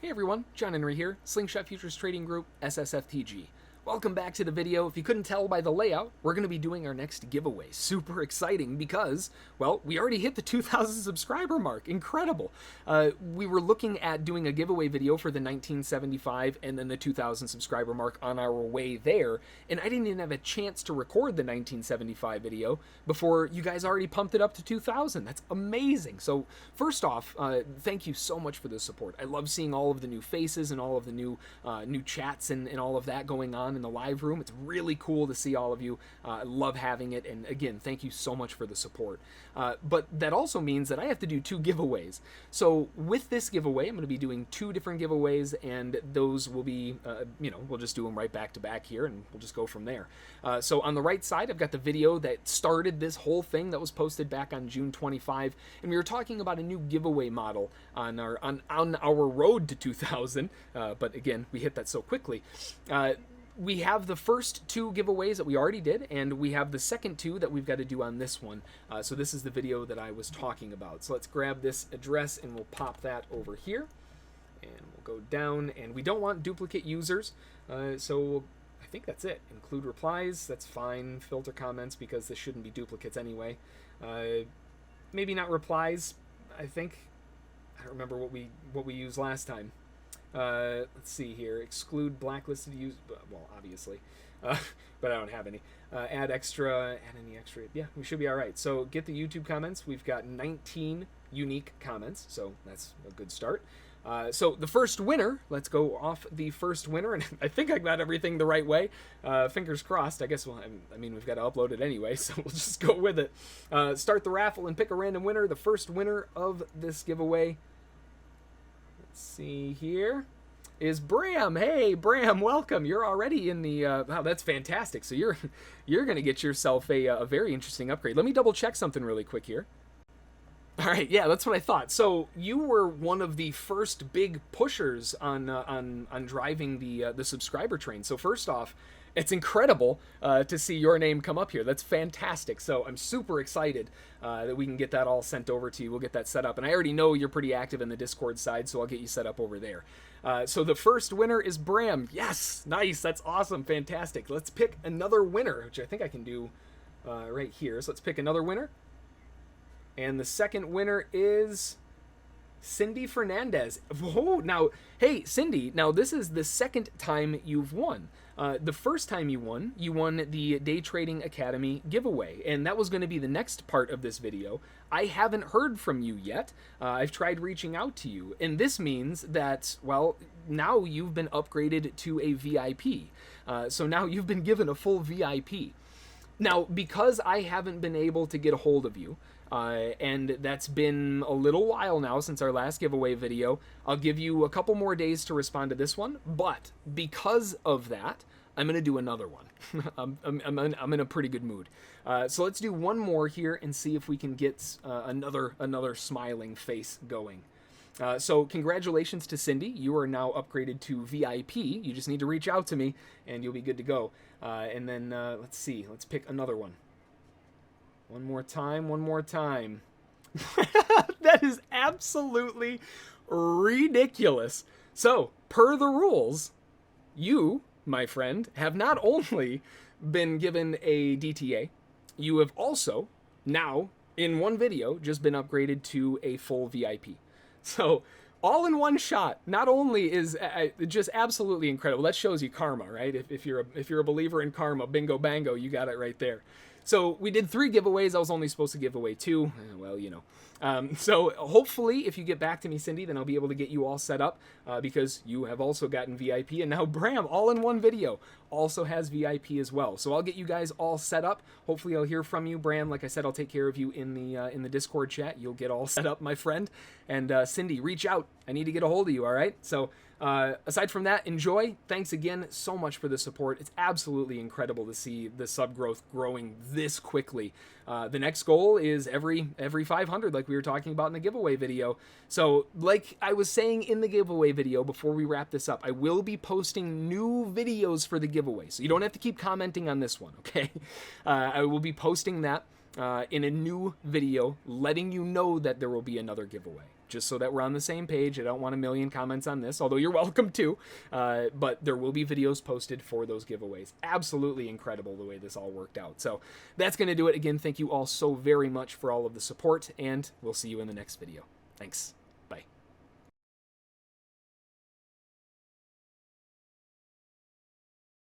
Hey everyone, John Henry here, Slingshot Futures Trading Group, SSFTG. Welcome back to the video. If you couldn't tell by the layout, we're going to be doing our next giveaway. Super exciting because, well, we already hit the 2,000 subscriber mark. Incredible. We were looking at doing a giveaway video for the 1975 and then the 2,000 subscriber mark on our way there, and I didn't even have a chance to record the 1975 video before you guys already pumped it up to 2,000. That's amazing. So first off, thank you so much for the support. I love seeing all of the new faces and all of the new chats and all of that going on in the live room. It's really cool to see all of you. I love having it, and again, thank you so much for the support. But that also means that I have to do 2 giveaways. So with this giveaway, I'm going to be doing 2 different giveaways, and those will be, we'll just do them right back to back here, and we'll just go from there. So on the right side, I've got the video that started this whole thing that was posted back on June 25, and we were talking about a new giveaway model on our road to 2,000. But again, we hit that so quickly. We have the first 2 giveaways that we already did, and we have the second 2 that we've got to do on this one. So this is the video that I was talking about. So let's grab this address and we'll pop that over here. And we'll go down, and we don't want duplicate users. So I think that's it. Include replies, that's fine. Filter comments because this shouldn't be duplicates anyway. Maybe not replies, I think. I don't remember what we used last time. Let's see here. Exclude blacklisted use. Well, obviously, but I don't have any. Add any extra. Yeah, we should be all right. So get the YouTube comments. We've got 19 unique comments, so that's a good start. So the first winner. Let's go off the first winner, and I think I got everything the right way. Fingers crossed. I guess. Well, I mean, we've got to upload it anyway, so we'll just go with it. Start the raffle and pick a random winner. The first winner of this giveaway. Let's see here is Bram. Hey Bram, welcome. You're already in the wow, that's fantastic. So you're gonna get yourself a very interesting upgrade. Let me double check something really quick here. All right, yeah, that's what I thought. So you were one of the first big pushers on driving the subscriber train. So first off, it's incredible to see your name come up here. That's fantastic. So I'm super excited that we can get that all sent over to you. We'll get that set up. And I already know you're pretty active in the Discord side, so I'll get you set up over there. So the first winner is Bram. Yes, nice. That's awesome. Fantastic. Let's pick another winner, which I think I can do right here. So let's pick another winner. And the second winner is Cindy Fernandez. Whoa, now, hey, Cindy, now this is the second time you've won. The first time you won the Day Trading Academy giveaway, and that was going to be the next part of this video. I haven't heard from you yet. I've tried reaching out to you, and this means that, well, now you've been upgraded to a VIP. So now you've been given a full VIP. Now, because I haven't been able to get a hold of you, and that's been a little while now since our last giveaway video, I'll give you a couple more days to respond to this one, but because of that, I'm going to do another one. I'm in a pretty good mood. So let's do one more here and see if we can get another smiling face going. So congratulations to Cindy. You are now upgraded to VIP. You just need to reach out to me and you'll be good to go. And then let's see. Let's pick another one. One more time. That is absolutely ridiculous. So, per the rules, you, my friend, have not only been given a DTA, you have also now, in one video, just been upgraded to a full VIP. So, all in one shot. Not only is just absolutely incredible. That shows you karma, right? If you're a believer in karma, bingo bango, you got it right there. So we did 3 giveaways. I was only supposed to give away 2. Well, you know. So hopefully, if you get back to me, Cindy, then I'll be able to get you all set up because you have also gotten VIP. And now Bram, all in one video, also has VIP as well. So I'll get you guys all set up. Hopefully, I'll hear from you, Bram. Like I said, I'll take care of you in the Discord chat. You'll get all set up, my friend. And Cindy, reach out. I need to get a hold of you. All right. So. Aside from that, enjoy. Thanks again so much for the support. It's absolutely incredible to see the sub growth growing this quickly. The next goal is every 500, like we were talking about in the giveaway video. So like I was saying in the giveaway video before we wrap this up, I will be posting new videos for the giveaway. So you don't have to keep commenting on this one, okay? I will be posting that in a new video, letting you know that there will be another giveaway. just so that we're on the same page. I don't want a million comments on this, although you're welcome to. But there will be videos posted for those giveaways. Absolutely incredible the way this all worked out. So that's going to do it. Again, thank you all so very much for all of the support, and we'll see you in the next video. Thanks.